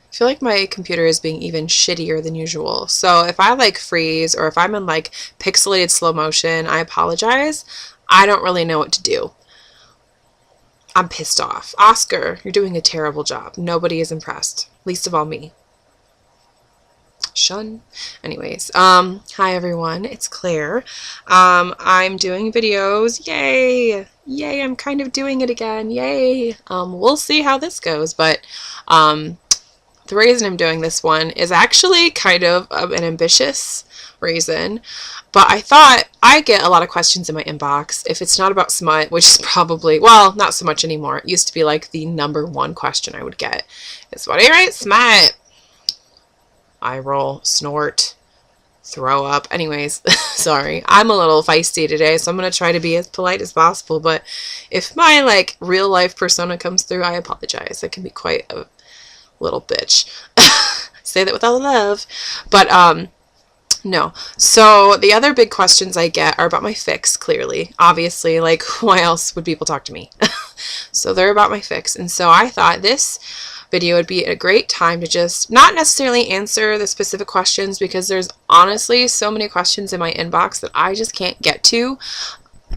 I feel like my computer is being even shittier than usual. So if I like freeze or if I'm in like pixelated slow motion, I apologize. I don't really know what to do. I'm pissed off. Oscar, you're doing a terrible job. Nobody is impressed. Least of all me. Shun. Anyways, hi everyone, it's Claire. I'm doing videos. Yay! Yay, I'm kind of doing it again. Yay! We'll see how this goes, but the reason I'm doing this one is actually kind of an ambitious reason, but I thought I get a lot of questions in my inbox. If it's not about smut, which is probably, well, not so much anymore. It used to be like the #1 question I would get is, what do you write smut? Eye roll, snort, throw up. Anyways, sorry. I'm a little feisty today, so I'm going to try to be as polite as possible, but if my like real life persona comes through, I apologize. I can be quite a little bitch. Say that with all love. But no. So the other big questions I get are about my fics, clearly. Obviously, like, why else would people talk to me? So they're about my fics. And so I thought this video would be a great time to just not necessarily answer the specific questions, because there's honestly so many questions in my inbox that I just can't get to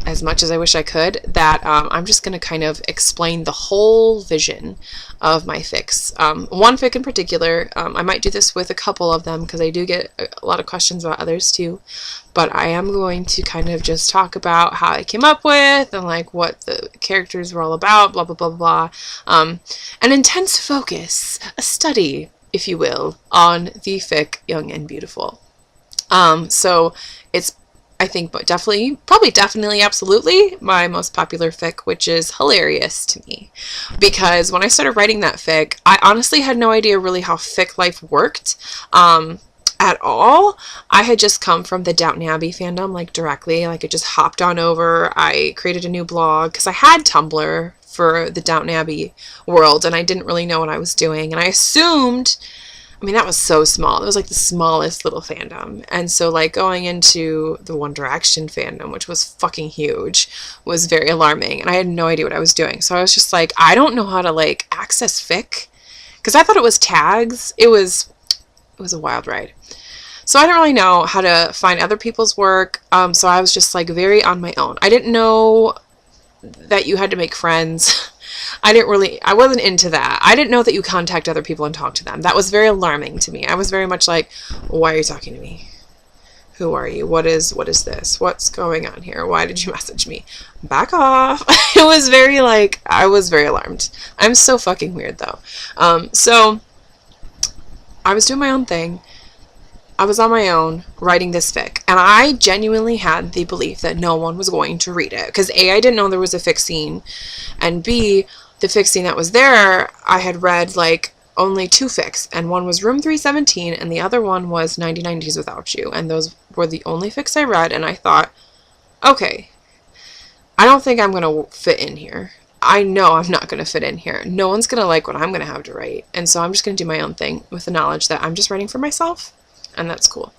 as much as I wish I could, that I'm just going to kind of explain the whole vision of my fics. One fic in particular, I might do this with a couple of them because I do get a lot of questions about others too, but I am going to kind of just talk about how I came up with and like what the characters were all about, blah, blah, blah, blah. An intense focus, a study, if you will, on the fic Young and Beautiful. So it's, I think, but definitely, absolutely my most popular fic, which is hilarious to me. Because when I started writing that fic, I honestly had no idea really how fic life worked at all. I had just come from the Downton Abbey fandom, like directly, like it just hopped on over. I created a new blog because I had Tumblr for the Downton Abbey world, and I didn't really know what I was doing. And I assumed, I mean, that was so small. It was like the smallest little fandom. And so like going into the One Direction fandom, which was fucking huge, was very alarming. And I had no idea what I was doing. So I was just like, I don't know how to like access fic. Because I thought it was tags. It was a wild ride. So I didn't really know how to find other people's work. So I was just like very on my own. I didn't know that you had to make friends. I wasn't into that. I didn't know that you contact other people and talk to them. That was very alarming to me. I was very much like, why are you talking to me? Who are you? What is this? What's going on here? Why did you message me? Back off. It was very like, I was very alarmed. I'm so fucking weird though. So I was doing my own thing. I was on my own writing this fic, and I genuinely had the belief that no one was going to read it, because A, I didn't know there was a fic scene, and B, the fic scene that was there, I had read like only 2 fics, and one was Room 317 and the other one was 99 Days Without You, and those were the only fics I read. And I thought, okay, I don't think I'm gonna fit in here. I know I'm not going to fit in here. No one's going to like what I'm going to have to write, and so I'm just going to do my own thing with the knowledge that I'm just writing for myself. And that's cool.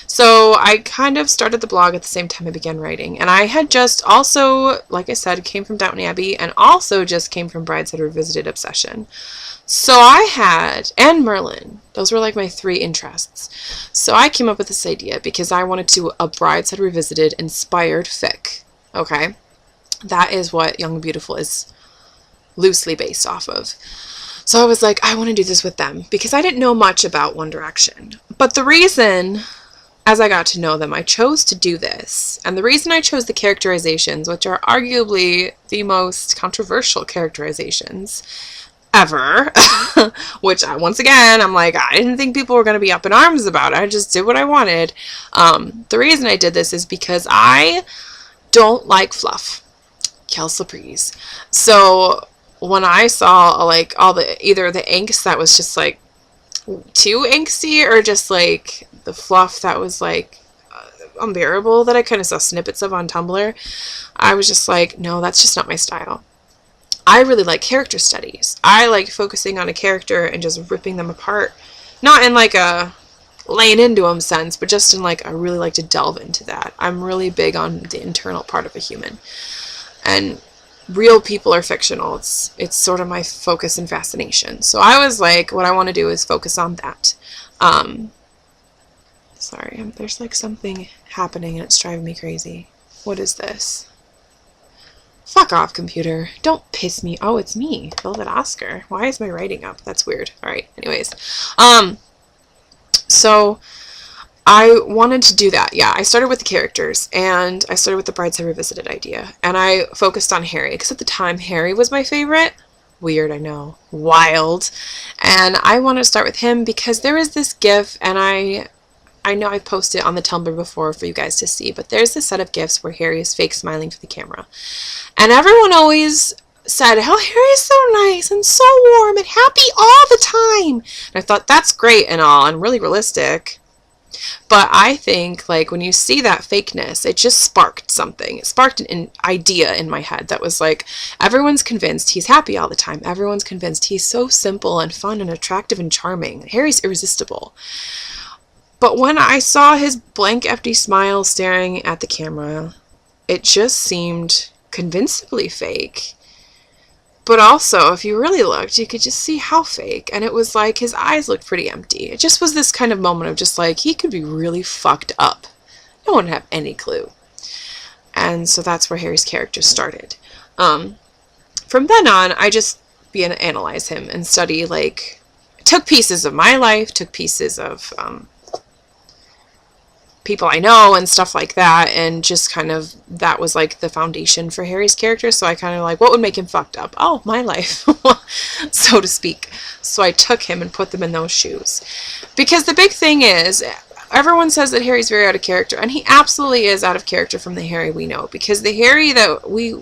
So I kind of started the blog at the same time I began writing. And I had just also, like I said, came from Downton Abbey and also just came from Brideshead Revisited obsession. So I had, and Merlin, those were like my 3 interests. So I came up with this idea because I wanted to a Brideshead Revisited inspired fic. Okay? That is what Young and Beautiful is loosely based off of. So I was like, I want to do this with them because I didn't know much about One Direction. But the reason, as I got to know them, I chose to do this. And the reason I chose the characterizations, which are arguably the most controversial characterizations ever, which once again, I'm like, I didn't think people were going to be up in arms about it. I just did what I wanted. The reason I did this is because I don't like fluff. Kel Surprise. So when I saw like all the, either the angst that was just like too angsty or just like the fluff that was like unbearable that I kind of saw snippets of on Tumblr, I was just like, no, that's just not my style. I really like character studies. I like focusing on a character and just ripping them apart. Not in like a laying into them sense, but just in like, I really like to delve into that. I'm really big on the internal part of a human. And real people are fictional. It's sort of my focus and fascination. So I was like, what I want to do is focus on that. Sorry, there's like something happening and it's driving me crazy. What is this? Fuck off, computer. Don't piss me. Oh, it's me, Velvet Oscar. Why is my writing up? That's weird. Alright, anyways. So I wanted to do that. Yeah, I started with the characters, and I started with the Brideshead Revisited idea, and I focused on Harry, because at the time, Harry was my favorite. Weird, I know. Wild. And I wanted to start with him because there is this GIF, and I know I've posted it on the Tumblr before for you guys to see, but there's this set of GIFs where Harry is fake smiling for the camera. And everyone always said how Harry's so nice and so warm and happy all the time. And I thought, that's great and all, and really realistic. But I think, like, when you see that fakeness, it just sparked something. It sparked an idea in my head that was like, everyone's convinced he's happy all the time. Everyone's convinced he's so simple and fun and attractive and charming. Harry's irresistible. But when I saw his blank, empty smile staring at the camera, it just seemed convincingly fake. But also, if you really looked, you could just see how fake. And it was like his eyes looked pretty empty. It just was this kind of moment of just like, he could be really fucked up. No one would have any clue. And so that's where Harry's character started. From then on, I just began to analyze him and study, like, took pieces of my life, took pieces of people I know and stuff like that, and just kind of, that was like the foundation for Harry's character. So I kind of like, what would make him fucked up? Oh, my life, so to speak. So I took him and put them in those shoes. Because the big thing is, everyone says that Harry's very out of character, and he absolutely is out of character from the Harry we know. Because the Harry that we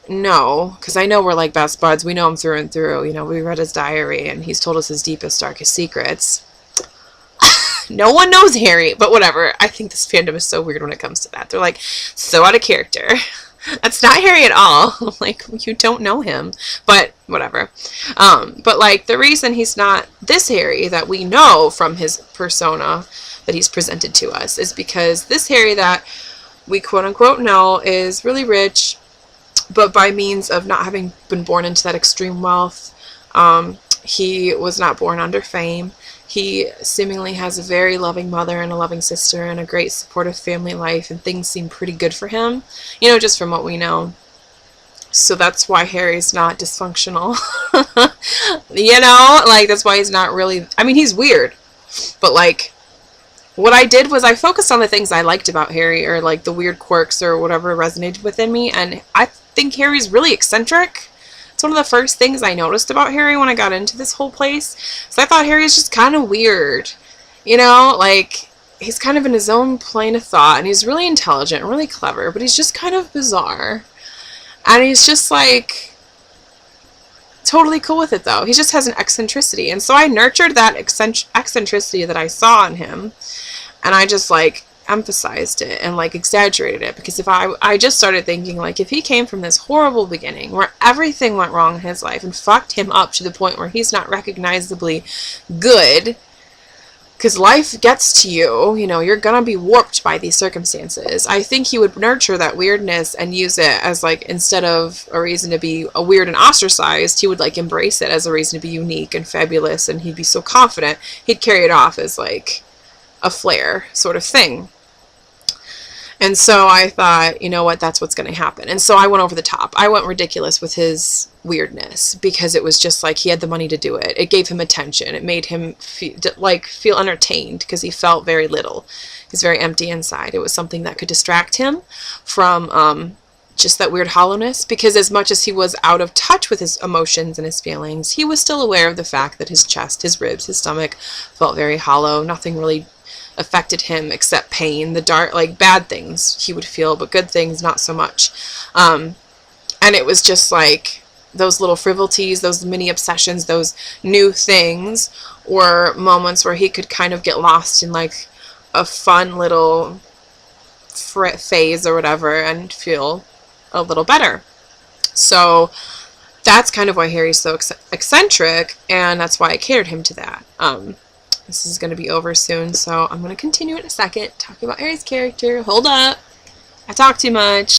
know, because I know we're like best buds, we know him through and through, you know, we read his diary and he's told us his deepest, darkest secrets. No one knows Harry, but whatever. I think this fandom is so weird when it comes to that. They're like, so out of character. That's not Harry at all. Like, you don't know him. But whatever. But like, the reason he's not this Harry that we know from his persona that he's presented to us is because this Harry that we quote unquote know is really rich, but by means of not having been born into that extreme wealth, he was not born under fame. He seemingly has a very loving mother and a loving sister and a great supportive family life, and things seem pretty good for him, you know, just from what we know. So that's why Harry's not dysfunctional. You know, like, that's why he's not really, I mean, he's weird, but like, what I did was I focused on the things I liked about Harry, or like the weird quirks or whatever resonated within me, and I think Harry's really eccentric. It's one of the first things I noticed about Harry when I got into this whole place. So I thought Harry is just kind of weird. You know, like, he's kind of in his own plane of thought, and he's really intelligent and really clever, but he's just kind of bizarre. And he's just like, totally cool with it though. He just has an eccentricity. And so I nurtured that eccentricity that I saw in him, and I just like emphasized it and like exaggerated it, because if I just started thinking, like, if he came from this horrible beginning where everything went wrong in his life and fucked him up to the point where he's not recognizably good, because life gets to you, you know, you're gonna be warped by these circumstances. I think he would nurture that weirdness and use it as, like, instead of a reason to be a weird and ostracized, he would like embrace it as a reason to be unique and fabulous, and he'd be so confident he'd carry it off as like a flair sort of thing. And so I thought, you know what, that's what's going to happen. And so I went over the top. I went ridiculous with his weirdness, because it was just like he had the money to do it. It gave him attention. It made him feel entertained, because he felt very little. He's very empty inside. It was something that could distract him from just that weird hollowness, because as much as he was out of touch with his emotions and his feelings, he was still aware of the fact that his chest, his ribs, his stomach felt very hollow. Nothing really affected him except pain. The dark, like, bad things he would feel, but good things not so much. And it was just like those little frivolities, those mini obsessions, those new things were moments where he could kind of get lost in like a fun little phase or whatever and feel a little better. So that's kind of why Harry's so eccentric, and that's why I catered him to that. This is going to be over soon, so I'm going to continue in a second talking about Harry's character. Hold up. I talk too much.